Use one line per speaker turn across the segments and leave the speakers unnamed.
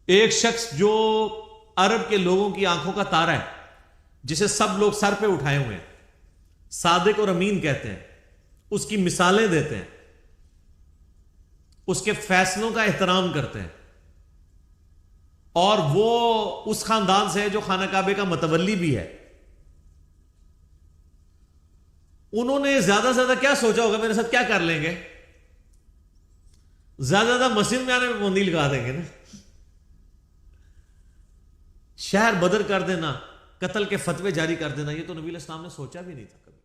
ایک شخص جو عرب کے لوگوں کی آنکھوں کا تارا ہے، جسے سب لوگ سر پہ اٹھائے ہوئے ہیں، صادق اور امین کہتے ہیں، اس کی مثالیں دیتے ہیں، اس کے فیصلوں کا احترام کرتے ہیں، اور وہ اس خاندان سے ہے جو خانہ کعبے کا متولی بھی ہے. انہوں نے زیادہ سے زیادہ کیا سوچا ہوگا میرے ساتھ کیا کر لیں گے؟ زیادہ مسجد میں آنے میں پابندی لگا دیں گے نا، شہر بدر کر دینا، قتل کے فتوے جاری کر دینا. یہ تو نبی علیہ السلام نے سوچا بھی نہیں تھا کبھی.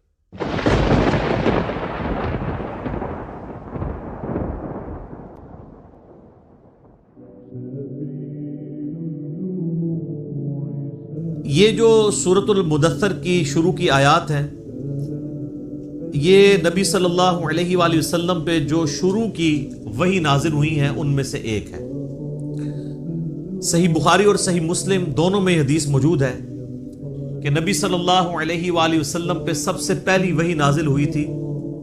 یہ جو سورۃ المدثر کی شروع کی آیات ہیں، یہ نبی صلی اللہ علیہ وآلہ وسلم پہ جو شروع کی وحی نازل ہوئی ہیں ان میں سے ایک ہے. صحیح بخاری اور صحیح مسلم دونوں میں حدیث موجود ہے کہ نبی صلی اللہ علیہ وآلہ وسلم پہ سب سے پہلی وحی نازل ہوئی تھی،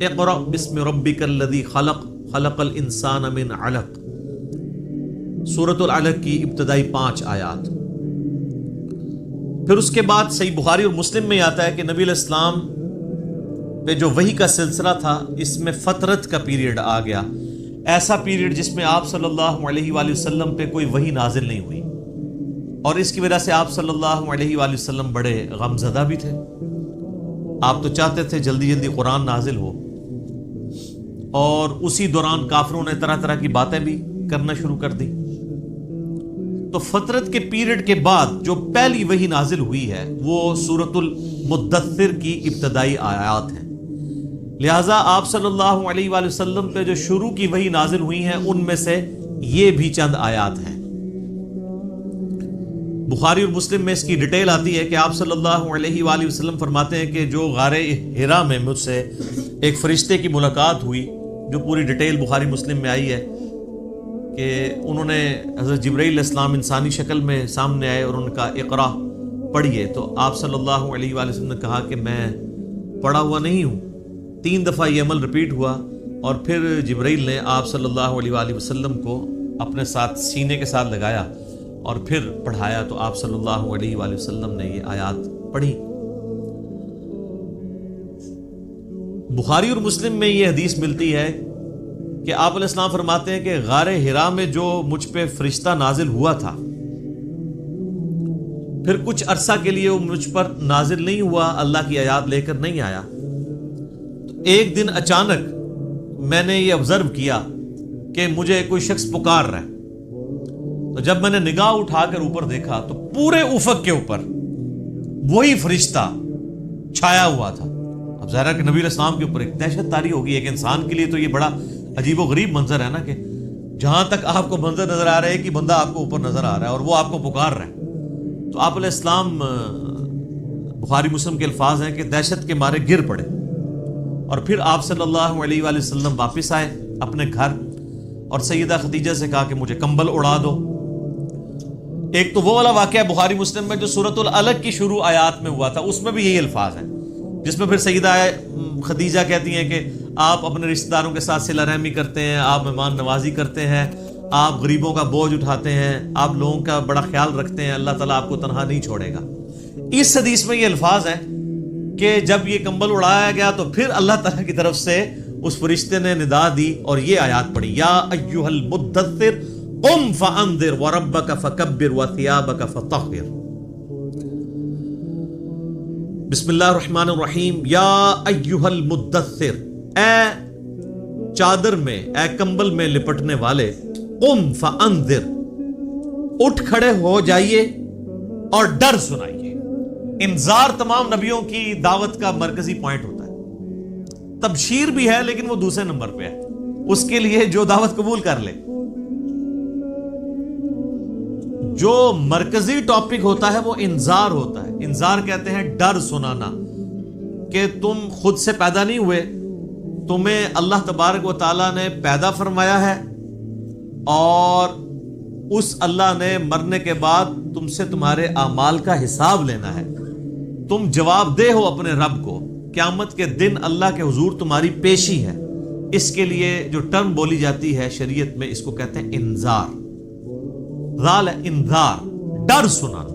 اقرأ بسم ربک الذی خلق خلق الانسان من علق، سورۃ العلق کی ابتدائی 5 آیات. پھر اس کے بعد صحیح بخاری اور مسلم میں آتا ہے کہ نبی علیہ السلام پہ جو وحی کا سلسلہ تھا اس میں فترت کا پیریڈ آ گیا، ایسا پیریڈ جس میں آپ صلی اللہ علیہ وآلہ وسلم پہ کوئی وحی نازل نہیں ہوئی، اور اس کی وجہ سے آپ صلی اللہ علیہ وآلہ وسلم بڑے غم زدہ بھی تھے. آپ تو چاہتے تھے جلدی جلدی قرآن نازل ہو، اور اسی دوران کافروں نے طرح طرح کی باتیں بھی کرنا شروع کر دی. تو فترت کے پیریڈ کے بعد جو پہلی وحی نازل ہوئی ہے وہ سورۃ المدثر کی ابتدائی آیات ہیں. لہٰذا آپ صلی اللہ علیہ وآلہ وسلم پہ جو شروع کی وحی نازل ہوئی ہیں ان میں سے یہ بھی چند آیات ہیں. بخاری اور مسلم میں اس کی ڈیٹیل آتی ہے کہ آپ صلی اللہ علیہ وآلہ وسلم فرماتے ہیں کہ جو غار حرا میں مجھ سے ایک فرشتے کی ملاقات ہوئی، جو پوری ڈیٹیل بخاری مسلم میں آئی ہے کہ انہوں نے حضرت جبرائیل علیہ السلام انسانی شکل میں سامنے آئے اور ان کا اقرا پڑھیے، تو آپ صلی اللہ علیہ وآلہ وسلم نے کہا کہ میں پڑھا ہوا نہیں ہوں. 3 دفعہ یہ عمل رپیٹ ہوا، اور پھر جبرائیل نے آپ صلی اللہ علیہ وآلہ وسلم کو اپنے ساتھ سینے کے ساتھ لگایا اور پھر پڑھایا، تو آپ صلی اللہ علیہ وآلہ وسلم نے یہ آیات پڑھی. بخاری اور مسلم میں یہ حدیث ملتی ہے کہ آپ علیہ السلام فرماتے ہیں کہ غار حرا میں جو مجھ پہ فرشتہ نازل ہوا تھا، پھر کچھ عرصہ کے لیے وہ مجھ پر نازل نہیں ہوا، اللہ کی آیات لے کر نہیں آیا. تو ایک دن اچانک میں نے یہ آبزرو کیا کہ مجھے کوئی شخص پکار رہا ہے. تو جب میں نے نگاہ اٹھا کر اوپر دیکھا تو پورے افق کے اوپر وہی فرشتہ چھایا ہوا تھا. اب ظاہر ہے کہ نبی علیہ السلام کے اوپر ایک دہشت طاری ہوگی. ایک انسان کے لیے تو یہ بڑا عجیب و غریب منظر ہے نا، کہ جہاں تک آپ کو منظر نظر آ رہا ہے کہ بندہ آپ کو اوپر نظر آ رہا ہے اور وہ آپ کو پکار رہا ہے. تو آپ علیہ السلام، بخاری مسلم کے الفاظ ہیں کہ دہشت کے مارے گر پڑے، اور پھر آپ صلی اللہ علیہ وآلہ وسلم واپس آئے اپنے گھر اور سیدہ خدیجہ سے کہا کہ مجھے کمبل اڑا دو. ایک تو وہ والا واقعہ بخاری مسلم میں جو سورۃ العلق کی شروع آیات میں ہوا تھا، اس میں بھی یہی الفاظ ہیں، جس میں پھر سیدہ خدیجہ کہتی ہیں کہ آپ اپنے رشتہ داروں کے ساتھ صلہ رحمی کرتے ہیں، آپ مہمان نوازی کرتے ہیں، آپ غریبوں کا بوجھ اٹھاتے ہیں، آپ لوگوں کا بڑا خیال رکھتے ہیں، اللہ تعالیٰ آپ کو تنہا نہیں چھوڑے گا. اس حدیث میں یہ الفاظ ہیں کہ جب یہ کمبل اڑایا گیا تو پھر اللہ تعالیٰ کی طرف سے اس فرشتے نے ندا دی اور یہ آیات پڑھی، یا ایھا المدثر قم فانذر وربک فکبر وثیابک فطہر. بسم اللہ الرحمن الرحیم. یا ایھا المدثر، اے چادر میں، اے کمبل میں لپٹنے والے، قم فانذر، اٹھ کھڑے ہو جائیے اور ڈر سنائیے. انذار تمام نبیوں کی دعوت کا مرکزی پوائنٹ ہوتا ہے. تبشیر بھی ہے لیکن وہ دوسرے نمبر پہ ہے، اس کے لیے جو دعوت قبول کر لے. جو مرکزی ٹاپک ہوتا ہے وہ انذار ہوتا ہے. انذار کہتے ہیں ڈر سنانا، کہ تم خود سے پیدا نہیں ہوئے، تمہیں اللہ تبارک و تعالیٰ نے پیدا فرمایا ہے، اور اس اللہ نے مرنے کے بعد تم سے تمہارے اعمال کا حساب لینا ہے. تم جواب دہ ہو اپنے رب کو. قیامت کے دن اللہ کے حضور تمہاری پیشی ہے. اس کے لیے جو ٹرم بولی جاتی ہے شریعت میں، اس کو کہتے ہیں انذار. ذال انذار، ڈر سنانا۔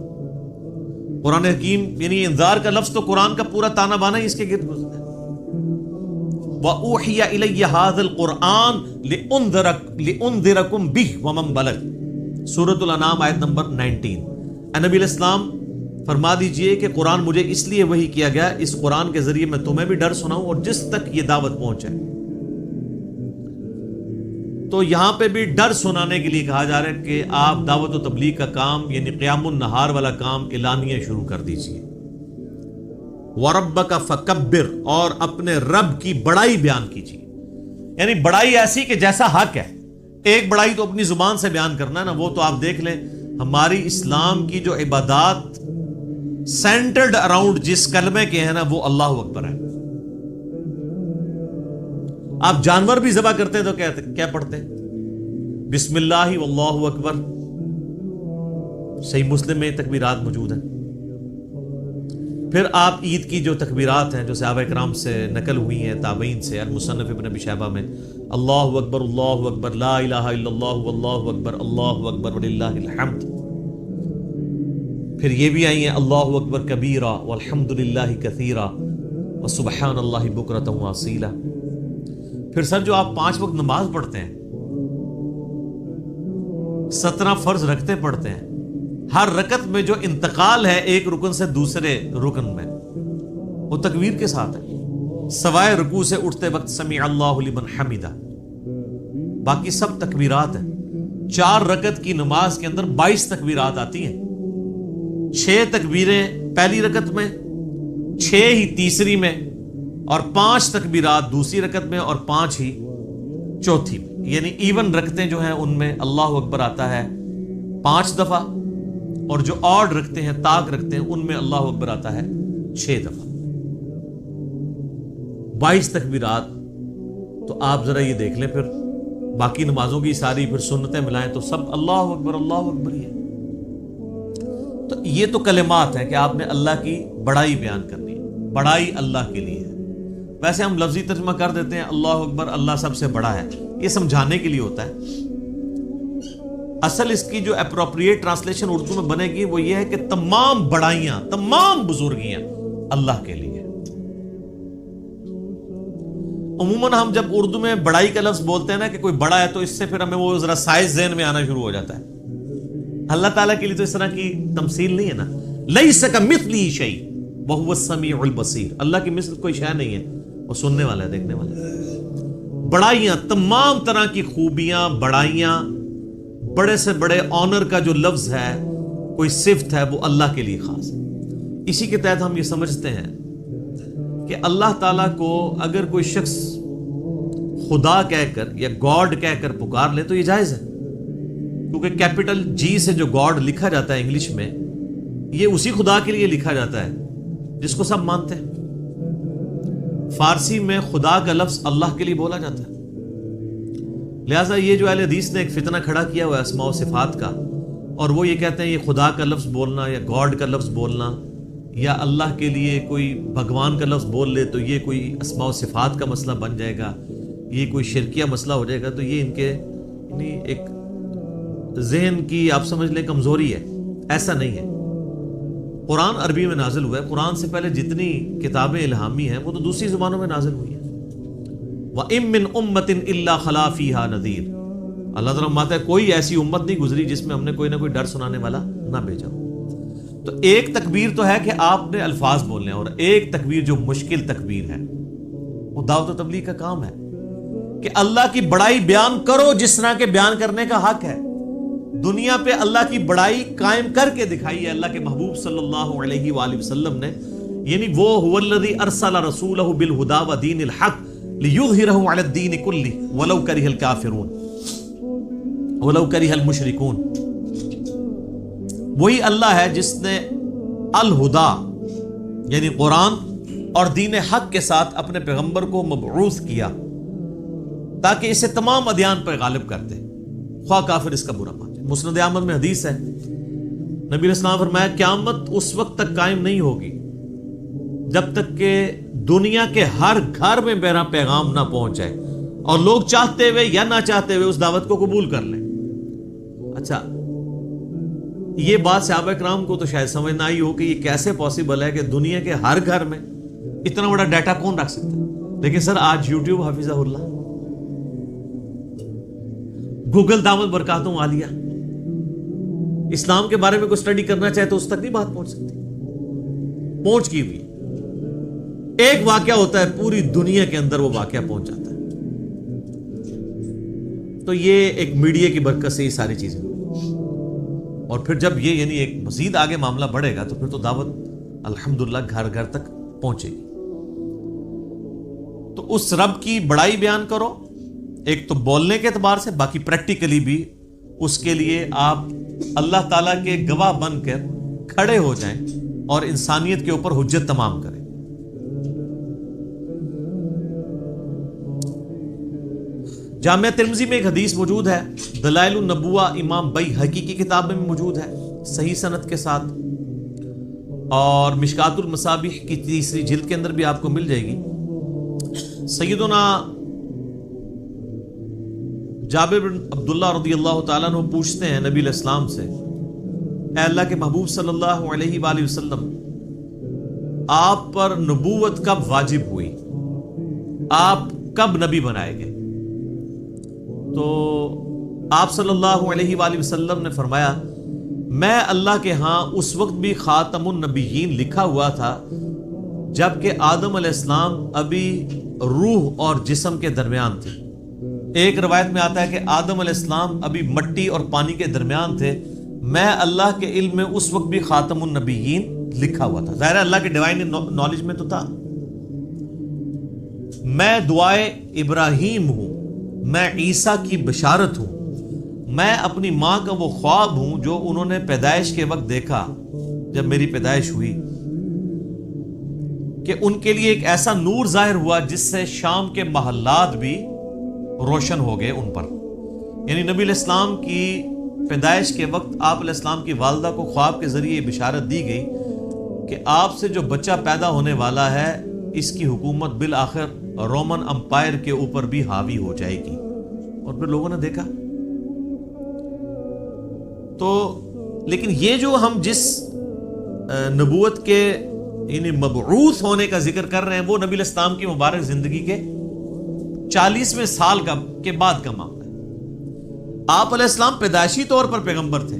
قرآن حکیم یعنی انذار کا لفظ تو قرآن کا پورا تانا بانا ہی اس کے گرد گزرتا ہے۔ وَأُوحِيَ إِلَيَّ هَذَا الْقُرْآنُ لِأُنذِرَكُمْ بِهِ وَمَنْ بَلَغَ، سورۃ الانعام آیت نمبر 19۔ اے نبی علیہ السلام فرما دیجئے کہ قرآن مجھے اس لیے وحی کیا گیا، اس قرآن کے ذریعے میں تمہیں بھی ڈر سناؤں اور جس تک یہ دعوت پہنچے۔ تو یہاں پہ بھی ڈر سنانے کے لیے کہا جا رہا ہے کہ آپ دعوت و تبلیغ کا کام یعنی قیام النہار والا کام اعلانیہ شروع کر دیجئے۔ وَرَبَّكَ فَكَبِّرْ، اور اپنے رب کی بڑائی بیان کیجیے، یعنی بڑائی ایسی کہ جیسا حق ہے۔ ایک بڑائی تو اپنی زبان سے بیان کرنا ہے نا، وہ تو آپ دیکھ لیں ہماری اسلام کی جو عبادات سینٹرڈ اراؤنڈ جس کلمے کے ہیں نا وہ اللہ اکبر ہے۔ آپ جانور بھی ذبح کرتے ہیں تو کیا پڑھتے ہیں؟ بسم اللہ واللہ اکبر۔ صحیح مسلم میں تکبیرات موجود ہیں۔ پھر آپ عید کی جو تکبیرات ہیں جو صحابہ کرام سے نقل ہوئی ہیں، تابعین سے، المصنف ابن ابی شیبہ میں، اللہ اکبر لا الہ الا اللہ واللہ اکبر وللہ الحمد۔ پھر یہ بھی آئی ہیں اللہ اکبر کبیرہ والحمد للہ کثیرہ وسبحان اللہ بکرۃ واصیلہ۔ پھر سر جو آپ 5 وقت نماز پڑھتے ہیں، 17 فرض رکھتے پڑھتے ہیں، ہر رکعت میں جو انتقال ہے ایک رکن سے دوسرے رکن میں وہ تکبیر کے ساتھ ہے، سوائے رکوع سے اٹھتے وقت سمیع اللہ لمن حمدہ، باقی سب تکبیرات ہیں۔ 4 رکعت کی نماز کے اندر 22 تکبیرات آتی ہیں، 6 تکبیریں پہلی رکعت میں، 6 ہی تیسری میں، اور 5 تکبیرات دوسری رکعت میں اور 5 ہی چوتھی میں، یعنی ایون رکھتے جو ہیں ان میں اللہ اکبر آتا ہے 5 دفعہ، اور جو آڈ رکھتے ہیں تاک رکھتے ہیں ان میں اللہ اکبر آتا ہے 6 دفعہ۔ 22 تکبیرات۔ تو آپ ذرا یہ دیکھ لیں، پھر باقی نمازوں کی ساری پھر سنتیں ملائیں تو سب اللہ اکبر ہی ہے۔ تو یہ تو کلمات ہیں کہ آپ نے اللہ کی بڑائی بیان کرنی ہے، بڑائی اللہ کے لیے ہے۔ ویسے ہم لفظی ترجمہ کر دیتے ہیں اللہ اکبر، اللہ سب سے بڑا ہے، یہ سمجھانے کے لیے ہوتا ہے۔ اصل اس کی جو اپروپریٹ ٹرانسلیشن اردو میں بنے گی وہ یہ ہے کہ تمام بڑائیاں، تمام بزرگیاں اللہ کے لیے۔ عموماً ہم جب اردو میں بڑائی کا لفظ بولتے ہیں نا کہ کوئی بڑا ہے تو اس سے پھر ہمیں وہ ذرا سائز ذہن میں آنا شروع ہو جاتا ہے۔ اللہ تعالیٰ کے لیے تو اس طرح کی تمثیل نہیں ہے نا، لیس کمثلہ شیء وہو السمیع البصیر، اللہ کی مثل کوئی شے نہیں ہے، وہ سننے والا ہے، دیکھنے والا ہے۔ بڑائیاں، تمام طرح کی خوبیاں، بڑائیاں، بڑے سے بڑے آنر کا جو لفظ ہے، کوئی صفت ہے، وہ اللہ کے لیے خاص ہے۔ اسی کے تحت ہم یہ سمجھتے ہیں کہ اللہ تعالیٰ کو اگر کوئی شخص خدا کہہ کر یا گاڈ کہہ کر پکار لے تو یہ جائز ہے، کیونکہ کیپٹل جی سے جو گاڈ لکھا جاتا ہے انگلش میں، یہ اسی خدا کے لیے لکھا جاتا ہے جس کو سب مانتے ہیں۔ فارسی میں خدا کا لفظ اللہ کے لیے بولا جاتا ہے، لہٰذا یہ جو اہل حدیث نے ایک فتنہ کھڑا کیا ہوا ہے اسماء و صفات کا، اور وہ یہ کہتے ہیں یہ خدا کا لفظ بولنا یا گاڈ کا لفظ بولنا یا اللہ کے لیے کوئی بھگوان کا لفظ بول لے تو یہ کوئی اسماء و صفات کا مسئلہ بن جائے گا، یہ کوئی شرکیہ مسئلہ ہو جائے گا۔ تو یہ ان کے یعنی ایک ذہن کی آپ سمجھ لیں کمزوری ہے، ایسا نہیں ہے۔ قرآن عربی میں نازل ہوا ہے، قرآن سے پہلے جتنی کتابیں الہامی ہیں وہ تو دوسری زبانوں میں نازل ہوئی ہیں۔ وَإِن مِّنْ أُمَّةٍ إِلَّا خَلَا فِيهَا نَذِيرٌ، اللہ تعالیٰ فرماتا ہے کوئی ایسی امت نہیں گزری جس میں ہم نے کوئی نہ کوئی ڈر سنانے والا نہ بھیجا ہو۔ تو ایک تکبیر تو ہے کہ آپ نے الفاظ بولنے ہیں، اور ایک تکبیر جو مشکل تکبیر ہے وہ دعوت و تبلیغ کا کام ہے کہ اللہ کی بڑائی بیان کرو جس طرح کے بیان کرنے کا حق ہے۔ دنیا پہ اللہ کی بڑائی قائم کر کے دکھائی ہے اللہ کے محبوب صلی اللہ علیہ وآلہ وسلم نے، یعنی وہ هو الذی ارسل رسولہ بالہدی ودین الحق لیظہرہ علی الدین کلہ ولو کرہ الکافرون ولو کرہ المشرکون۔ وہی اللہ ہے جس نے الہدا یعنی قرآن اور دین حق کے ساتھ اپنے پیغمبر کو مبعوث کیا تاکہ اسے تمام ادیان پر غالب کر دے، خواہ کافر اس کا برا مانے۔ مسند احمد میں حدیث ہے، نبی علیہ السلام فرمایا قیامت اس وقت تک قائم نہیں ہوگی جب تک کہ دنیا کے ہر گھر میں میرا پیغام نہ پہنچ جائے اور لوگ چاہتے ہوئے یا نہ چاہتے ہوئے اس دعوت کو قبول کر لیں۔ اچھا، یہ بات صحابہ کرام کو تو شاید سمجھ نہ آئی ہو کہ یہ کیسے پاسبل ہے کہ دنیا کے ہر گھر میں اتنا بڑا ڈیٹا کون رکھ سکتا ہے. لیکن سر آج یوٹیوب حفظہ اللہ، گوگل دامت برکاتوں عالیہ، اسلام کے بارے میں کوئی اسٹڈی کرنا چاہے تو اس تک نہیں بات پہنچ سکتی. پہنچ کی ہوئی ایک واقعہ ہوتا ہے پوری دنیا کے اندر وہ واقعہ پہنچ جاتا ہے. تو یہ ایک میڈیا کی برکت سے یہ ساری چیزیں، اور پھر جب یہ یعنی ایک مزید آگے معاملہ بڑھے گا تو پھر تو دعوت الحمدللہ گھر گھر تک پہنچے گی. تو اس رب کی بڑائی بیان کرو، ایک تو بولنے کے اعتبار سے، باقی پریکٹیکلی بھی اس کے لیے آپ اللہ تعالیٰ کے گواہ بن کر کھڑے ہو جائیں اور انسانیت کے اوپر حجت تمام کریں. جامعہ ترمذی میں ایک حدیث موجود ہے، دلائل النبوہ امام بیہقی کی کتاب میں موجود ہے صحیح سند کے ساتھ، اور مشکات المصابیح کی 3 جلد کے اندر بھی آپ کو مل جائے گی. سیدنا جابر بن عبداللہ رضی اللہ تعالیٰ عنہ پوچھتے ہیں نبی علیہ السلام سے، اے اللہ کے محبوب صلی اللہ علیہ وآلہ وسلم، آپ پر نبوت کب واجب ہوئی؟ آپ کب نبی بنائے گئے؟ تو آپ صلی اللہ علیہ وآلہ وسلم نے فرمایا، میں اللہ کے ہاں اس وقت بھی خاتم النبیین لکھا ہوا تھا جبکہ آدم علیہ السلام ابھی روح اور جسم کے درمیان تھے. ایک روایت میں آتا ہے کہ آدم علیہ السلام ابھی مٹی اور پانی کے درمیان تھے، میں اللہ کے علم میں اس وقت بھی خاتم النبیین لکھا ہوا تھا. ظاہر ہے اللہ کے ڈیوائن نالج میں تو تھا. میں دعائے ابراہیم ہوں، میں عیسیٰ کی بشارت ہوں، میں اپنی ماں کا وہ خواب ہوں جو انہوں نے پیدائش کے وقت دیکھا جب میری پیدائش ہوئی، کہ ان کے لیے ایک ایسا نور ظاہر ہوا جس سے شام کے محلات بھی روشن ہو گئے ان پر. یعنی نبی علیہ السلام کی پیدائش کے وقت آپ علیہ السلام کی والدہ کو خواب کے ذریعے بشارت دی گئی کہ آپ سے جو بچہ پیدا ہونے والا ہے اس کی حکومت بالآخر رومن امپائر کے اوپر بھی حاوی ہو جائے گی. اور پھر لوگوں نے دیکھا. تو لیکن یہ جو ہم جس نبوت کے یعنی مبعوث ہونے کا ذکر کر رہے ہیں وہ نبی علیہ السلام کی مبارک زندگی کے 40ویں سال کے بعد کا معاملہ ہے. آپ علیہ السلام پیدائشی طور پر پیغمبر تھے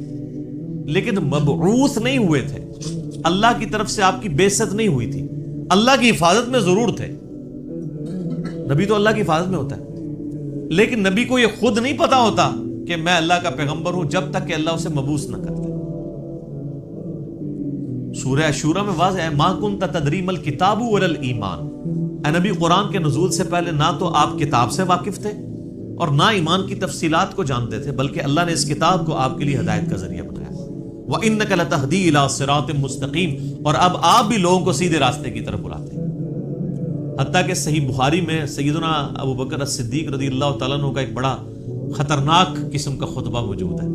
لیکن مبعوث نہیں ہوئے تھے. اللہ کی طرف سے آپ کی بعثت نہیں ہوئی تھی. اللہ کی حفاظت میں ضرور تھے. نبی تو اللہ کی حفاظت میں ہوتا ہے، لیکن نبی کو یہ خود نہیں پتا ہوتا کہ میں اللہ کا پیغمبر ہوں جب تک کہ اللہ اسے مبعوث نہ کرتا. سورہ شورى میں واضح ہے، ما کنت تدری ما الکتاب ولا الایمان. اے نبی، قرآن کے نزول سے پہلے نہ تو آپ کتاب سے واقف تھے اور نہ ایمان کی تفصیلات کو جانتے تھے، بلکہ اللہ نے اس کتاب کو آپ کے لیے ہدایت کا ذریعہ بنایا. وَإِنَّكَ لَتَهْدِي إِلَىٰ صِرَاطٍ مُسْتَقِيمٍ، اور اب آپ بھی لوگوں کو سیدھے راستے کی طرف بلاتے ہیں. حتیٰ کہ صحیح بخاری میں سیدنا ابو بکر الصدیق رضی اللہ تعالیٰ عنہ کا ایک بڑا خطرناک قسم کا خطبہ موجود ہے.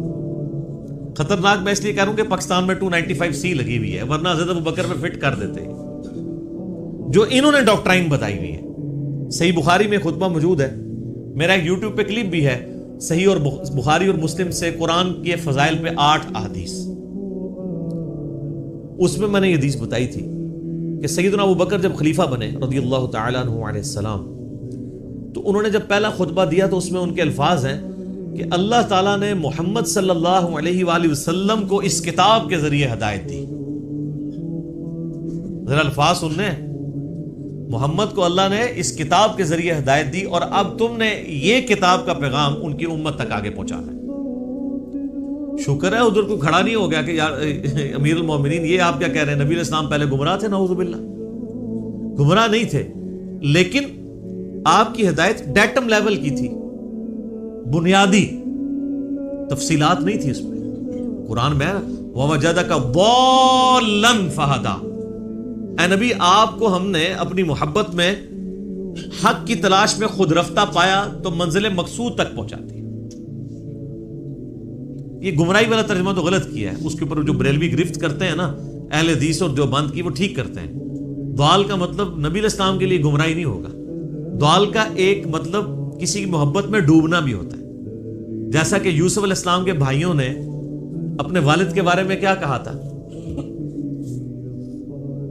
خطرناک میں اس لیے کہہ رہا ہوں کہ پاکستان میں 295C لگی ہوئی ہے، ورنہ حضرت ابو بکر میں فٹ کر دیتے ہیں جو انہوں نے ڈاکٹرائن بتائی ہوئی ہے. صحیح بخاری میں خطبہ موجود ہے، میرا ایک یوٹیوب پہ کلپ بھی ہے، صحیح اور بخاری اور مسلم سے قرآن کے فضائل پہ 8 احادیث. اس میں میں نے یہ حدیث بتائی تھی کہ سیدنا ابو بکر جب خلیفہ بنے رضی اللہ تعالیٰ عنہ علیہ السلام، تو انہوں نے جب پہلا خطبہ دیا تو اس میں ان کے الفاظ ہیں کہ اللہ تعالیٰ نے محمد صلی اللہ علیہ وآلہ وسلم کو اس کتاب کے ذریعے ہدایت دی. ذرا الفاظ سننے، محمد کو اللہ نے اس کتاب کے ذریعے ہدایت دی اور اب تم نے یہ کتاب کا پیغام ان کی امت تک آگے پہنچانا ہے. شکر ہے ادھر کوئی کھڑا نہیں ہو گیا کہ یار امیر المومنین یہ آپ کیا کہہ رہے ہیں، نبی علیہ السلام پہلے گمراہ تھے. نعوذ باللہ، گمراہ نہیں تھے، لیکن آپ کی ہدایت ڈیٹم لیول کی تھی، بنیادی تفصیلات نہیں تھی اس میں. قرآن میں وَوَجَدَكَ ضَالًّا فَهَدَىٰ، اے نبی آپ کو ہم نے اپنی محبت میں حق کی تلاش میں خود رفتہ پایا تو منزل مقصود تک پہنچاتی ہے. یہ گمراہی والا ترجمہ تو غلط کیا ہے، اس کے اوپر جو بریلوی گرفت کرتے ہیں نا اہل حدیث اور دیوبند کی، وہ ٹھیک کرتے ہیں. ضال کا مطلب نبی علیہ السلام کے لیے گمراہی نہیں ہوگا. ضال کا ایک مطلب کسی کی محبت میں ڈوبنا بھی ہوتا ہے، جیسا کہ یوسف علیہ السلام کے بھائیوں نے اپنے والد کے بارے میں کیا کہا تھا؟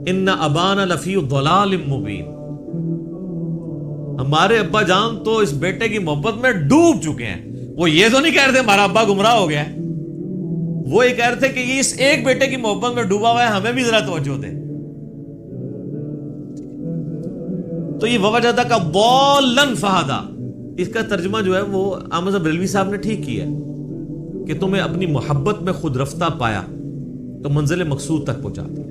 ان ابانا لفی ضلال مبین، ہمارے ابا جان تو اس بیٹے کی محبت میں ڈوب چکے ہیں. وہ یہ تو نہیں کہہ رہے تھے ہمارا ابا گمراہ ہو گیا ہے، وہ یہ کہہ رہے تھے کہ یہ اس ایک بیٹے کی محبت میں ڈوبا ہوا ہے، ہمیں بھی ذرا توجہ دے. تو یہ ووجدہ کا ضالن فہدا، اس کا ترجمہ جو ہے وہ احمد بریلوی صاحب نے ٹھیک کیا ہے کہ تمہیں اپنی محبت میں خود رفتہ پایا تو منزل مقصود تک پہنچا دیا.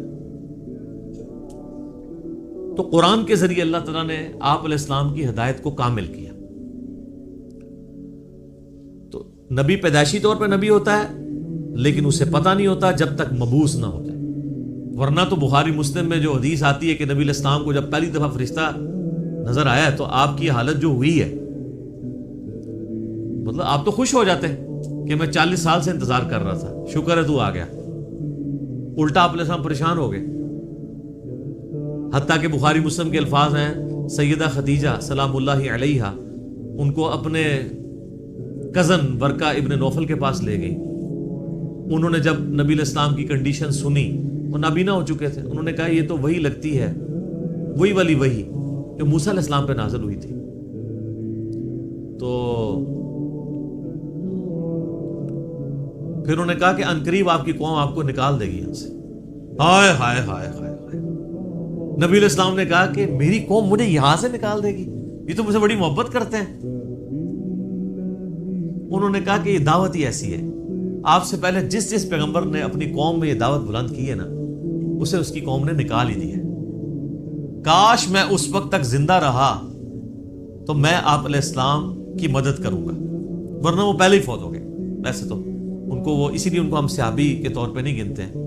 تو قرآن کے ذریعے اللہ تعالیٰ نے آپ علیہ السلام کی ہدایت کو کامل کیا. تو نبی پیدائشی طور پہ نبی ہوتا ہے، لیکن اسے پتہ نہیں ہوتا جب تک مبعوث نہ ہو جائے. ورنہ تو بخاری مسلم میں جو حدیث آتی ہے کہ نبی علیہ السلام کو جب پہلی دفعہ فرشتہ نظر آیا تو آپ کی حالت جو ہوئی ہے، مطلب آپ تو خوش ہو جاتے ہیں کہ میں 40 سال سے انتظار کر رہا تھا، شکر ہے تو آ گیا. الٹا آپ علیہ السلام پریشان ہو گئے. حتیٰ کہ بخاری مسلم کے الفاظ ہیں، سیدہ خدیجہ سلام اللہ علیہا ان کو اپنے کزن ورقہ ابن نوفل کے پاس لے گئی. انہوں نے جب نبی علیہ السلام کی کنڈیشن سنی، وہ نابینا ہو چکے تھے، انہوں نے کہا یہ تو وہی لگتی ہے، وہی والی وہی جو موسیٰ علیہ السلام پہ نازل ہوئی تھی. تو پھر انہوں نے کہا کہ عنقریب آپ کی قوم آپ کو نکال دے گی یہاں سے. ہائے ہائے ہائے ہائے. نبی علیہ السلام نے کہا کہ میری قوم مجھے یہاں سے نکال دے گی، یہ تو مجھ سے بڑی محبت کرتے ہیں. انہوں نے کہا کہ یہ دعوت ہی ایسی ہے، آپ سے پہلے جس جس پیغمبر نے اپنی قوم میں یہ دعوت بلند کی ہے نا، اسے اس کی قوم نے نکال ہی دی ہے. کاش میں اس وقت تک زندہ رہا تو میں آپ علیہ السلام کی مدد کروں گا، ورنہ وہ پہلے ہی فوت ہو گئے. ویسے تو ان کو وہ اسی لیے ان کو ہم صحابی کے طور پہ نہیں گنتے ہیں،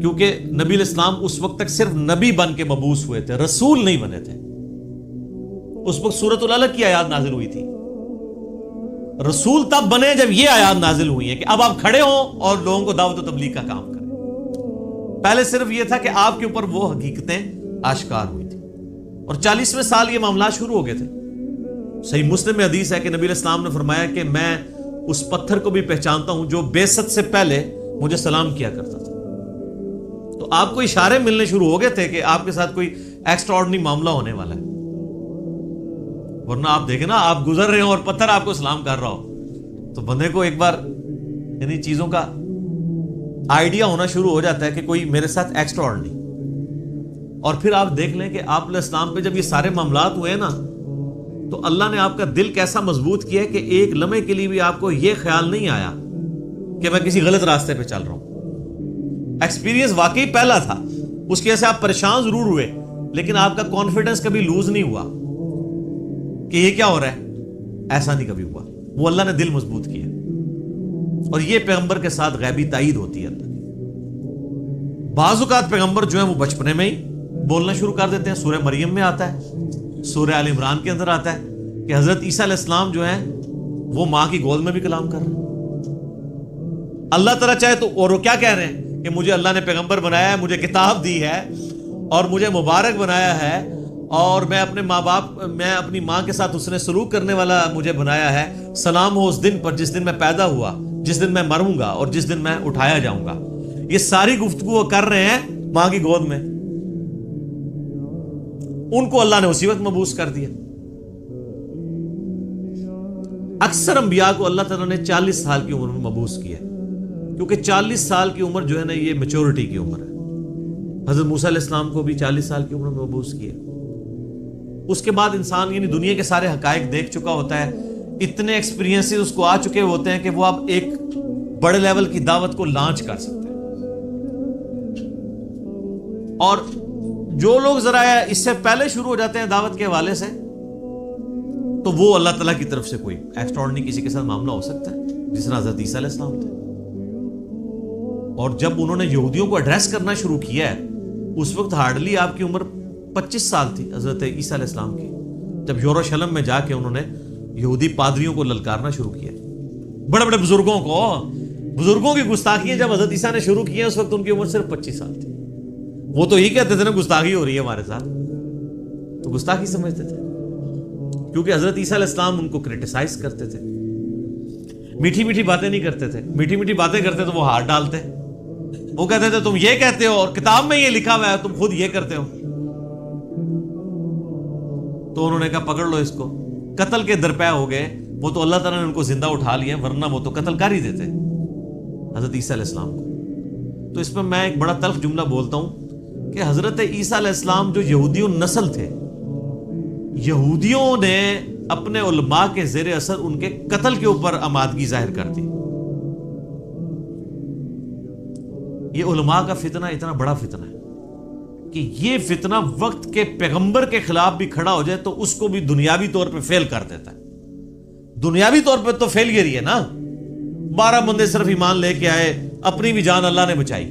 کیونکہ نبی علیہ السلام اس وقت تک صرف نبی بن کے مبعوث ہوئے تھے، رسول نہیں بنے تھے. اس وقت سورۃ العلق کی آیات نازل ہوئی تھی. رسول تب بنے جب یہ آیات نازل ہوئی ہیں کہ اب آپ کھڑے ہوں اور لوگوں کو دعوت و تبلیغ کا کام کریں. پہلے صرف یہ تھا کہ آپ کے اوپر وہ حقیقتیں آشکار ہوئی تھی، اور 40ویں سال یہ معاملات شروع ہو گئے تھے. صحیح مسلم میں حدیث ہے کہ نبی علیہ السلام نے فرمایا کہ میں اس پتھر کو بھی پہچانتا ہوں جو بعثت سے پہلے مجھے سلام کیا کرتا تھا. تو آپ کو اشارے ملنے شروع ہو گئے تھے کہ آپ کے ساتھ کوئی ایکسٹرا آرڈنری معاملہ ہونے والا ہے. ورنہ آپ دیکھیں نا، آپ گزر رہے ہو اور پتھر آپ کو سلام کر رہا ہو تو بندے کو ایک بار انہی چیزوں کا آئیڈیا ہونا شروع ہو جاتا ہے کہ کوئی میرے ساتھ ایکسٹرا آرڈنری. اور پھر آپ دیکھ لیں کہ آپ علیہ السلام پہ جب یہ سارے معاملات ہوئے نا، تو اللہ نے آپ کا دل کیسا مضبوط کیا ہے کہ ایک لمحے کے لیے بھی آپ کو یہ خیال نہیں آیا کہ میں کسی غلط راستے پہ چل رہا ہوں. ایکسپیرینس واقعی پہلا تھا، اس کی وجہ سے آپ پریشان ضرور ہوئے، لیکن آپ کا کانفیڈنس کبھی لوز نہیں ہوا کہ یہ کیا ہو رہا ہے. ایسا نہیں کبھی ہوا. وہ اللہ نے دل مضبوط کیا. اور یہ پیغمبر کے ساتھ غیبی تائید ہوتی ہے اللہ کی. بعض اوقات پیغمبر جو ہیں وہ بچپنے میں ہی بولنا شروع کر دیتے ہیں. سورہ مریم میں آتا ہے، سورہ آل عمران کے اندر آتا ہے کہ حضرت عیسیٰ علیہ السلام جو ہیں وہ ماں کی گود میں بھی کلام کر رہے ہیں. اللہ تعالیٰ چاہے تو، اور وہ کیا کہہ رہے ہیں کہ مجھے اللہ نے پیغمبر بنایا ہے، مجھے کتاب دی ہے اور مجھے مبارک بنایا ہے، اور میں اپنے ماں باپ، میں اپنی ماں کے ساتھ اس نے سلوک کرنے والا مجھے بنایا ہے. سلام ہو اس دن پر جس دن میں پیدا ہوا، جس دن میں مروں گا اور جس دن میں اٹھایا جاؤں گا. یہ ساری گفتگو وہ کر رہے ہیں ماں کی گود میں. ان کو اللہ نے اسی وقت مبعوث کر دیا. اکثر انبیاء کو اللہ تعالیٰ نے 40 سال کی عمر میں مبعوث کیا، کیونکہ 40 سال کی عمر جو ہے نا یہ میچورٹی کی عمر ہے. حضرت موسیٰ علیہ السلام کو بھی 40 سال کی عمر میں مبعوث کیا. اس کے بعد انسان یعنی دنیا کے سارے حقائق دیکھ چکا ہوتا ہے، اتنے ایکسپیرینس اس کو آ چکے ہوتے ہیں کہ وہ اب ایک بڑے لیول کی دعوت کو لانچ کر سکتے ہیں. اور جو لوگ ذرا اس سے پہلے شروع ہو جاتے ہیں دعوت کے حوالے سے، تو وہ اللہ تعالیٰ کی طرف سے کوئی ایکسٹراڈنری کسی کے ساتھ معاملہ ہو سکتا ہے، جس طرح حضرت عیسیٰ علیہ السلام تھے. اور جب انہوں نے یہودیوں کو ایڈریس کرنا شروع کیا ہے، اس وقت ہارڈلی آپ کی عمر 25 سال تھی حضرت عیسیٰ علیہ السلام کی، جب یروشلم میں جا کے انہوں نے یہودی پادریوں کو للکارنا شروع کیا. بڑے بڑے بزرگوں کی گستاخیاں جب حضرت عیسیٰ نے شروع کی ہیں، اس وقت ان کی عمر صرف 25 سال تھی. وہ تو ہی کہتے تھے نا گستاخی ہو رہی ہے ہمارے ساتھ، تو گستاخی سمجھتے تھے، کیونکہ حضرت عیسیٰ علیہ السلام ان کو کرٹیسائز کرتے تھے. میٹھی میٹھی باتیں نہیں کرتے تھے. میٹھی میٹھی باتیں کرتے تو وہ ہاتھ ڈالتے. وہ کہتے تھے تم یہ کہتے ہو اور کتاب میں یہ لکھا ہوا ہے, تم خود یہ کرتے ہو. تو انہوں نے کہا پکڑ لو اس کو. قتل کے درپے ہو گئے. وہ تو اللہ تعالیٰ نے ان کو زندہ اٹھا لیا, ورنہ وہ تو قتل کر ہی دیتے حضرت عیسیٰ علیہ السلام کو. تو اس میں میں ایک بڑا تلخ جملہ بولتا ہوں کہ حضرت عیسیٰ علیہ السلام جو یہودیوں نسل تھے, یہودیوں نے اپنے علماء کے زیر اثر ان کے قتل کے اوپر آمادگی ظاہر کر دی. یہ علماء کا فتنہ اتنا بڑا فتنہ ہے کہ یہ فتنہ وقت کے پیغمبر کے خلاف بھی کھڑا ہو جائے تو اس کو بھی دنیاوی طور پہ فیل کر دیتا ہے. دنیاوی طور پہ تو فیل ہی ہے نا. 12 بندے صرف ایمان لے کے آئے, اپنی بھی جان اللہ نے بچائی.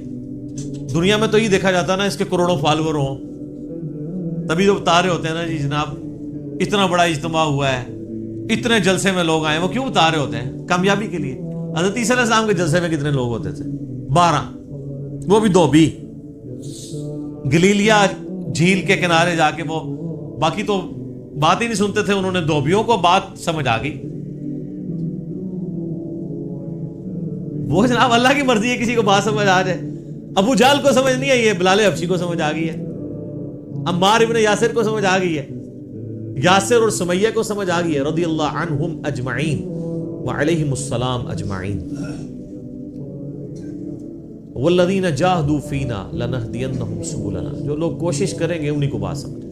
دنیا میں تو یہ دیکھا جاتا نا اس کے کروڑوں فالوور ہوں, تبھی تو بتا رہے ہوتے ہیں نا جی جناب اتنا بڑا اجتماع ہوا ہے, اتنے جلسے میں لوگ آئے. وہ کیوں بتا رہے ہوتے ہیں؟ کامیابی کے لیے. حضرت عیسیٰ علیہ السلام کے جلسے میں کتنے لوگ ہوتے تھے؟ 12, وہ بھی 2 بھی گلیلیا جھیل کے کنارے جا کے. وہ باقی تو بات ہی نہیں سنتے تھے. انہوں نے 2 کو بات سمجھ آ گئی. وہ جناب اللہ کی مرضی ہے کسی کو بات سمجھ آ جائے. ابو جہل کو سمجھ نہیں آئی ہے, بلال حبشی کو سمجھ آ گئی ہے, عمار ابن یاسر کو سمجھ آ گئی ہے, یاسر اور سمیہ کو سمجھ آ گئی ہے, رضی اللہ عنہم اجمعین وعلیہم السلام اجمعین. والذین جاہدوا فینا لنہدینہم سبلنا, جو لوگ کوشش کریں گے انہی کو بات سمجھیں.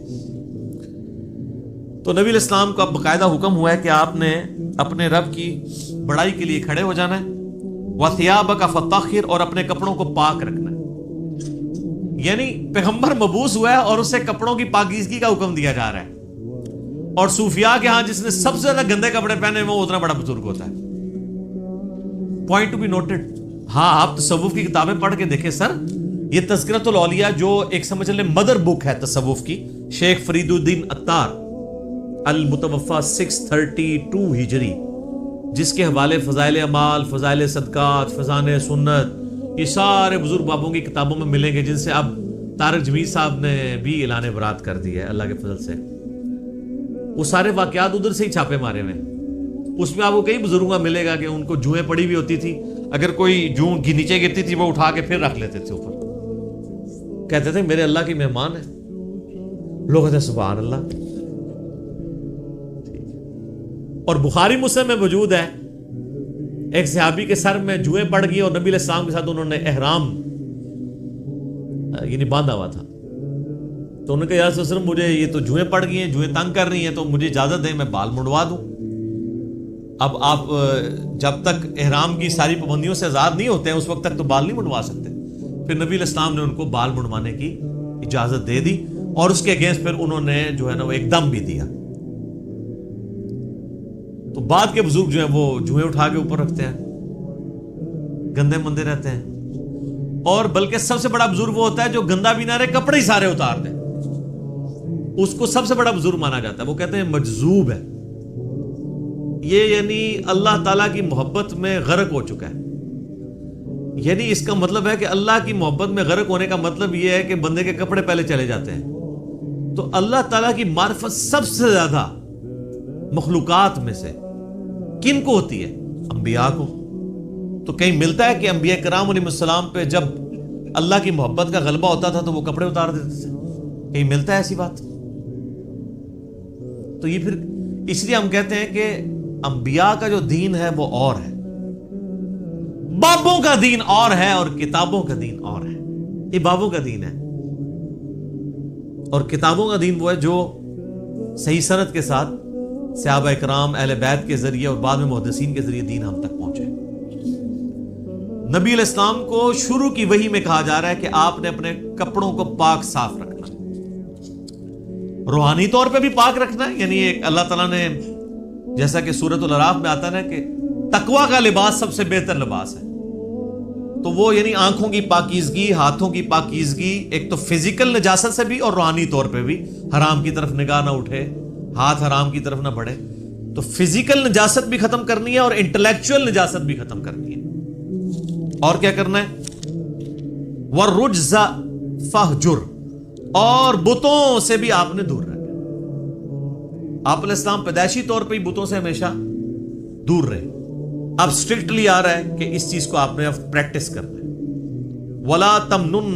تو نبی علیہ السلام کا باقاعدہ حکم ہوا ہے کہ آپ نے اپنے رب کی بڑائی کے لیے کھڑے ہو جانا ہے. وَثِيَابَكَ فَطَهِّرْ, اور اپنے کپڑوں کو پاک رکھنا ہے. یعنی پیغمبر مبعوث ہوا ہے اور اسے کپڑوں کی پاکیزگی کا حکم دیا جا رہا ہے. اور صوفیاء کے ہاں جس نے سب سے زیادہ گندے کپڑے پہنے وہ اتنا بڑا بزرگ ہوتا ہے. Point to be noted. ہاں آپ تصوف کی کتابیں پڑھ کے دیکھیں سر, یہ تذکرۃ الاولیاء جو ایک سمجھ لیں مدر بک ہے تصوف کی, شیخ فرید الدین عطار المتوفا 632 ہجری, جس کے حوالے فضائل اعمال, فضائل صدقات, فضائل سنت, یہ سارے بزرگ بابوں کی کتابوں میں ملیں گے, جن سے اب طارق جمیل صاحب نے بھی اعلان برات کر دی ہے اللہ کے فضل سے. وہ سارے واقعات ادھر سے ہی چھاپے مارے ہوئے. اس میں آپ کو کئی بزرگوں کا ملے گا کہ ان کو جوئیں پڑی ہوئی ہوتی تھی, اگر کوئی جو نیچے گرتی تھی وہ اٹھا کے پھر رکھ لیتے تھے اوپر, کہتے تھے میرے اللہ کی مہمان ہے. لوگ کہتے ہیں سبحان اللہ. اور بخاری مسلم میں موجود ہے ایک صحابی کے سر میں جوئیں پڑ گئی اور نبی علیہ السلام کے ساتھ انہوں نے احرام یعنی باندھا ہوا تھا. تو انہوں نے کہا یا رسول اللہ مجھے یہ تو جوئیں پڑ گئی ہیں, جوئیں تنگ کر رہی ہیں, تو مجھے اجازت دیں میں بال منڈوا دوں. اب آپ جب تک احرام کی ساری پابندیوں سے آزاد نہیں ہوتے ہیں اس وقت تک تو بال نہیں منڈوا سکتے. پھر نبی علیہ السلام نے ان کو بال منڈوانے کی اجازت دے دی اور اس کے اگینسٹ پھر انہوں نے جو ہے نا وہ ایک دم بھی دیا. تو بعد کے بزرگ جو ہیں وہ جوئیں اٹھا کے اوپر رکھتے ہیں, گندے مندے رہتے ہیں. اور بلکہ سب سے بڑا بزرگ وہ ہوتا ہے جو گندا بھی نہ رہے, کپڑے ہی سارے اتار دے, اس کو سب سے بڑا بزرگ مانا جاتا ہے. وہ کہتے ہیں مجذوب ہے یہ, یعنی اللہ تعالیٰ کی محبت میں غرق ہو چکا ہے. یعنی اس کا مطلب ہے کہ اللہ کی محبت میں غرق ہونے کا مطلب یہ ہے کہ بندے کے کپڑے پہلے چلے جاتے ہیں. تو اللہ تعالیٰ کی معرفت سب سے زیادہ مخلوقات میں سے کن کو ہوتی ہے؟ انبیاء کو. تو کہیں ملتا ہے کہ انبیاء کرام علیہ السلام پہ جب اللہ کی محبت کا غلبہ ہوتا تھا تو وہ کپڑے اتار دیتے تھے؟ کہیں ملتا ہے ایسی بات؟ تو یہ پھر اس لیے ہم کہتے ہیں کہ انبیاء کا جو دین ہے وہ اور ہے, بابوں کا دین اور ہے, اور کتابوں کا دین اور ہے. یہ بابوں کا دین ہے اور کتابوں کا دین وہ ہے جو صحیح سند کے ساتھ صحابہ اکرام اہل بیت کے ذریعے اور بعد میں محدثین کے ذریعے دین ہم تک پہنچے. نبی علیہ السلام کو شروع کی وحی میں کہا جا رہا ہے کہ آپ نے اپنے کپڑوں کو پاک صاف رکھنا ہے, روحانی طور پہ بھی پاک رکھنا ہے. یعنی ایک اللہ تعالیٰ نے جیسا کہ سورۃ الاعراف میں آتا ہے کہ تقویٰ کا لباس سب سے بہتر لباس ہے. تو وہ یعنی آنکھوں کی پاکیزگی, ہاتھوں کی پاکیزگی, ایک تو فزیکل نجاست سے بھی اور روحانی طور پہ بھی, حرام کی طرف نگاہ نہ اٹھے, ہاتھ حرام کی طرف نہ بڑھے. تو فزیکل نجاست بھی ختم کرنی ہے اور انٹلیکچوئل نجاست بھی ختم کرنی ہے. اور کیا کرنا ہے؟ وَالرُّجْزَ فَاهْجُرْ, اور بتوں سے بھی آپ نے دور رہنا. آپ علیہ السلام پیدائشی طور پہ ہی بتوں سے ہمیشہ دور رہے. اب اسٹرکٹلی آ رہا ہے کہ اس چیز کو آپ نے اب پریکٹس کرنا ہے. وَلَا تَمْنُن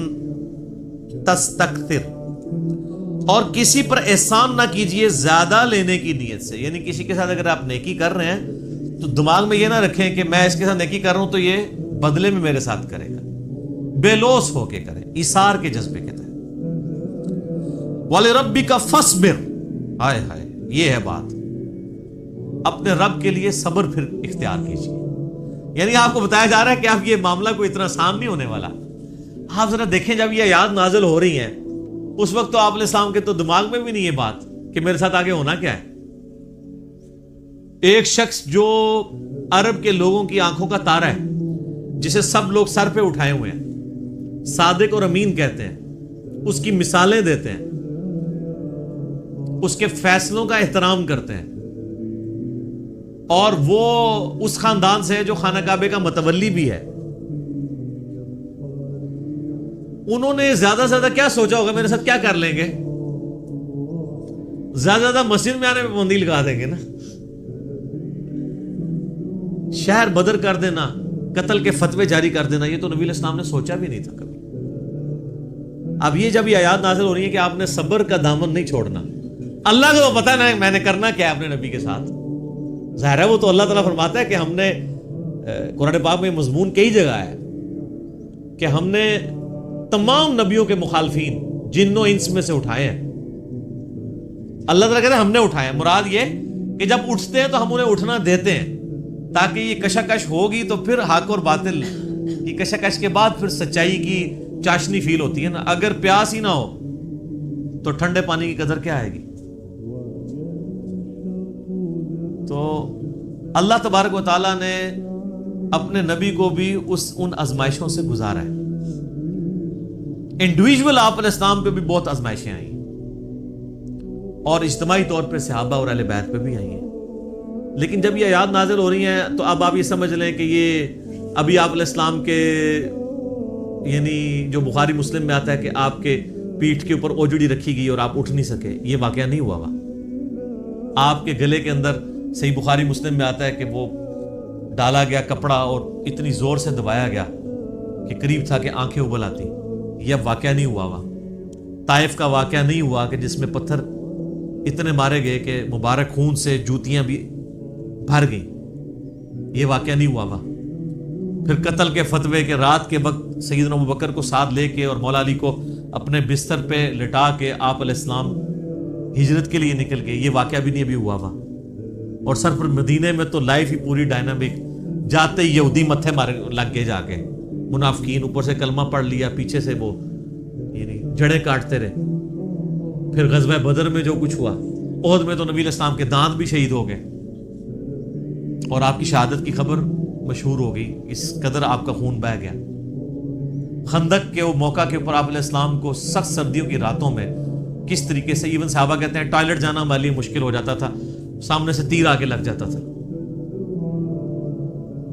تَسْتَكْثِرْ، اور کسی پر احسان نہ کیجئے زیادہ لینے کی نیت سے. یعنی کسی کے ساتھ اگر آپ نیکی کر رہے ہیں تو دماغ میں یہ نہ رکھیں کہ میں اس کے ساتھ نیکی کر رہا ہوں تو یہ بدلے میں میرے ساتھ کرے گا. بے لوث ہو کے کریں، ایثار کے جذبے کے تحت. وَلِرَبِّكَ فَاصْبِرْ، ہائے ہائے یہ ہے بات. اپنے رب کے لیے صبر پھر اختیار کیجیے. یعنی آپ کو بتایا جا رہا ہے کہ آپ یہ معاملہ کوئی اتنا آسان نہیں ہونے والا. آپ ذرا دیکھیں جب یہ آیات نازل ہو رہی ہیں اس وقت تو آپ علیہ السلام کے تو دماغ میں بھی نہیں یہ بات کہ میرے ساتھ آگے ہونا کیا ہے. ایک شخص جو عرب کے لوگوں کی آنکھوں کا تارا ہے، جسے سب لوگ سر پہ اٹھائے ہوئے ہیں، صادق اور امین کہتے ہیں، اس کی مثالیں دیتے ہیں، اس کے فیصلوں کا احترام کرتے ہیں، اور وہ اس خاندان سے ہے جو خانہ کعبے کا متولی بھی ہے. انہوں نے زیادہ سے زیادہ کیا سوچا ہوگا میرے ساتھ کیا کر لیں گے؟ زیادہ سے زیادہ مسجد میں آنے میں پابندی لگا دیں گے نا، شہر بدر کر دینا، قتل کے فتوے جاری کر دینا. یہ تو نبی علیہ السلام نے سوچا بھی نہیں تھا کبھی. اب یہ جب یہ آیات نازل ہو رہی ہے کہ آپ نے صبر کا دامن نہیں چھوڑنا. اللہ کو تو پتہ ہے نا میں نے کرنا کیا ہے اپنے نبی کے ساتھ. ظاہر ہے وہ تو اللہ تعالیٰ فرماتا ہے کہ ہم نے قرآن پاک میں مضمون کئی جگہ ہے کہ ہم نے تمام نبیوں کے مخالفین جن و انس میں سے اٹھائے ہیں. اللہ تعالیٰ کہتے ہیں ہم نے اٹھائے ہیں. مراد یہ کہ جب اٹھتے ہیں تو ہم انہیں اٹھنا دیتے ہیں تاکہ یہ کشاکش ہوگی تو پھر حق اور باطل کی کشاکش کے بعد پھر سچائی کی چاشنی فیل ہوتی ہے نا. اگر پیاس ہی نہ ہو تو ٹھنڈے پانی کی قدر کیا آئے گی؟ تو اللہ تبارک و تعالیٰ نے اپنے نبی کو بھی ان آزمائشوں سے گزارا ہے. انڈیویجول آپ علیہ السلام پہ بھی بہت آزمائشیں آئی اور اجتماعی طور پہ صحابہ اور اہل بیت پہ بھی آئی ہیں. لیکن جب یہ آیات نازل ہو رہی ہیں تو اب آپ یہ سمجھ لیں کہ یہ ابھی آپ علیہ السلام کے یعنی جو بخاری مسلم میں آتا ہے کہ آپ کے پیٹھ کے اوپر اوجڑی رکھی گئی اور آپ اٹھ نہیں سکے، یہ واقعہ نہیں ہوا. آپ کے گلے کے اندر صحیح بخاری مسلم میں آتا ہے کہ وہ ڈالا گیا کپڑا اور اتنی زور سے دبایا گیا کہ قریب تھا کہ آنکھیں ابل آتی. یہ واقعہ نہیں ہوا. طائف کا واقعہ نہیں ہوا کہ جس میں پتھر اتنے مارے گئے کہ مبارک خون سے جوتیاں بھی بھر گئیں. یہ واقعہ نہیں ہوا. پھر قتل کے فتوے کے رات کے وقت سیدنا ابوبکر کو ساتھ لے کے اور مولا علی کو اپنے بستر پہ لٹا کے آپ علیہ السلام ہجرت کے لیے نکل گئے. یہ واقعہ بھی نہیں ابھی ہوا. اور سر پر مدینے میں تو لائف ہی پوری ڈائنامک. جاتے ہی یہودی متھے مارے لگ گئے، جا کے منافقین اوپر سے کلمہ پڑھ لیا، پیچھے سے وہ یعنی جڑیں کاٹتے رہے. پھر غزوہ بدر میں جو کچھ ہوا، احد میں تو نبی علیہ السلام کے دانت بھی شہید ہو گئے اور آپ کی شہادت کی خبر مشہور ہو گئی. اس قدر آپ کا خون بہہ گیا. خندق کے وہ موقع کے اوپر آپ علیہ السلام کو سخت سردیوں کی راتوں میں کس طریقے سے ایون صحابہ کہتے ہیں ٹوائلٹ جانا ہمارے لیے مشکل ہو جاتا تھا، سامنے سے تیر آ کے لگ جاتا تھا.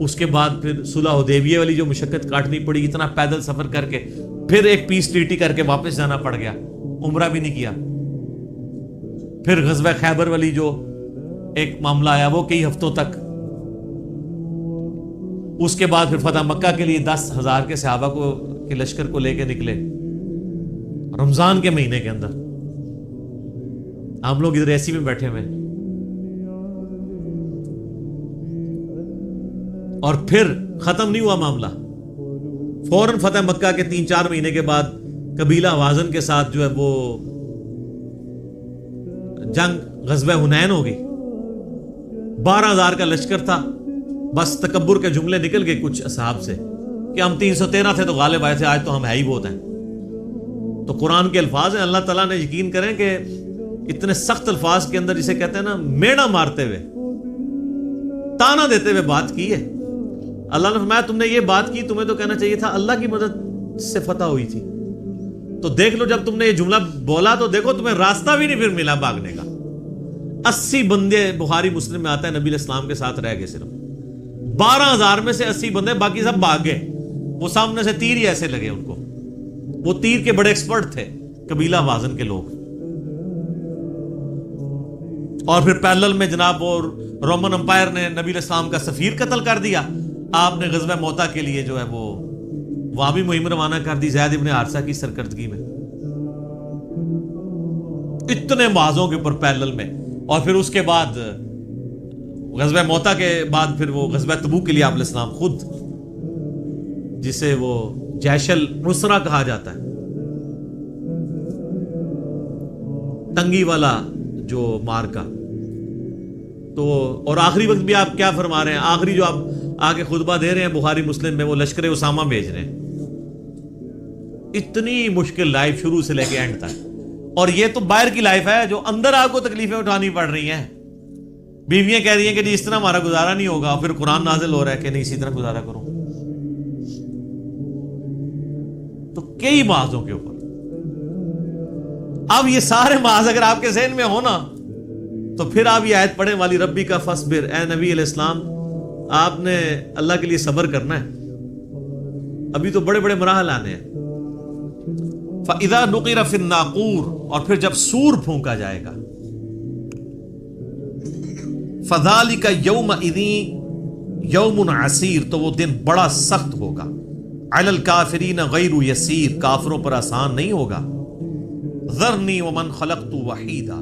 اس کے بعد پھر صلح حدیبیہ والی جو مشقت کاٹنی پڑی، اتنا پیدل سفر کر کے پھر ایک پیس ٹریٹی کر کے واپس جانا پڑ گیا، عمرہ بھی نہیں کیا. پھر غزوہ خیبر والی جو ایک معاملہ آیا وہ کئی ہفتوں تک. اس کے بعد پھر فتح مکہ کے لیے 10,000 کے صحابہ کو کے لشکر کو لے کے نکلے رمضان کے مہینے کے اندر. ہم لوگ ادھر ایسی میں بیٹھے ہوئے. اور پھر ختم نہیں ہوا معاملہ. فوراً فتح مکہ کے 3-4 مہینے کے بعد قبیلہ حوازن کے ساتھ جو ہے وہ جنگ غزوہ حنین ہو گئی. 12,000 کا لشکر تھا. بس تکبر کے جملے نکل گئے کچھ اصحاب سے کہ ہم 313 تھے تو غالب آئے تھے، آج تو ہم ہے ہی بہت ہیں. تو قرآن کے الفاظ ہیں، اللہ تعالیٰ نے یقین کریں کہ اتنے سخت الفاظ کے اندر جسے کہتے ہیں نا میڑا مارتے ہوئے، تانا دیتے ہوئے بات کی ہے. اللہ نے فرمایا تم نے یہ بات کی، تمہیں تو کہنا چاہیے تھا اللہ کی مدد سے فتح ہوئی تھی. تو دیکھ لو جب تم نے یہ جملہ بولا تو دیکھو تمہیں راستہ بھی نہیں پھر ملا بھاگنے کا. 80 بندے بخاری مسلم میں آتا ہے نبی علیہ السلام کے ساتھ رہ گئے. صرف 12,000 میں سے 80 بندے، باقی سب بھاگ گئے. وہ سامنے سے تیر ہی ایسے لگے ان کو. وہ تیر کے بڑے ایکسپرٹ تھے قبیلہ حوازن کے لوگ. اور پھر پیرلل میں جناب وہ رومن امپائر نے نبی علیہ السلام کا سفیر قتل کر دیا. آپ نے غزوہ موتا کے لیے جو ہے وہ وہاں بھی مہم روانہ کر دی زید ابن حارثہ کی سرکردگی میں. اتنے معاذوں کے اوپر پیرلل میں. اور پھر اس کے بعد غزوہ موتا کے بعد پھر وہ غزوہ تبوک کے لیے آپ علیہ السلام خود، جسے وہ جیش العسرہ کہا جاتا ہے، تنگی والا جو مارکا. تو اور آخری وقت بھی آپ کیا فرما رہے ہیں، آخری جو آپ آگے خطبہ دے رہے ہیں بخاری مسلم میں، وہ لشکر اسامہ بھیج رہے ہیں. اتنی مشکل لائف شروع سے لے کے اینڈ تک. اور یہ تو باہر کی لائف ہے، جو اندر آپ کو تکلیفیں اٹھانی پڑ رہی ہیں. بیویاں کہہ رہی ہیں کہ جی اس طرح ہمارا گزارا نہیں ہوگا، پھر قرآن نازل ہو رہا ہے کہ نہیں اسی طرح گزارا کرو. تو کئی معاذوں کے اوپر. اب یہ سارے معاذ اگر آپ کے ذہن میں ہو نا، تو پھر آپ یہ آیت پڑھیں والی ربی کا فصبر. اے نبی علیہ السلام، آپ نے اللہ کے لیے صبر کرنا ہے. ابھی تو بڑے بڑے مراحل آنے ہیں. فَإِذَا نُقِرَ فِي النَّاقُورِ، اور پھر جب سور پھونکا جائے گا. فَذَلِكَ يَوْمَئِذٍ يَوْمٌ عَسِيرٌ، تو وہ دن بڑا سخت ہوگا. عَلَى الْكَافِرِينَ غَيْرُ يَسِيرٌ، کافروں پر آسان نہیں ہوگا. ذَرْنِي وَمَنْ خَلَقْتُ وَحِيدًا،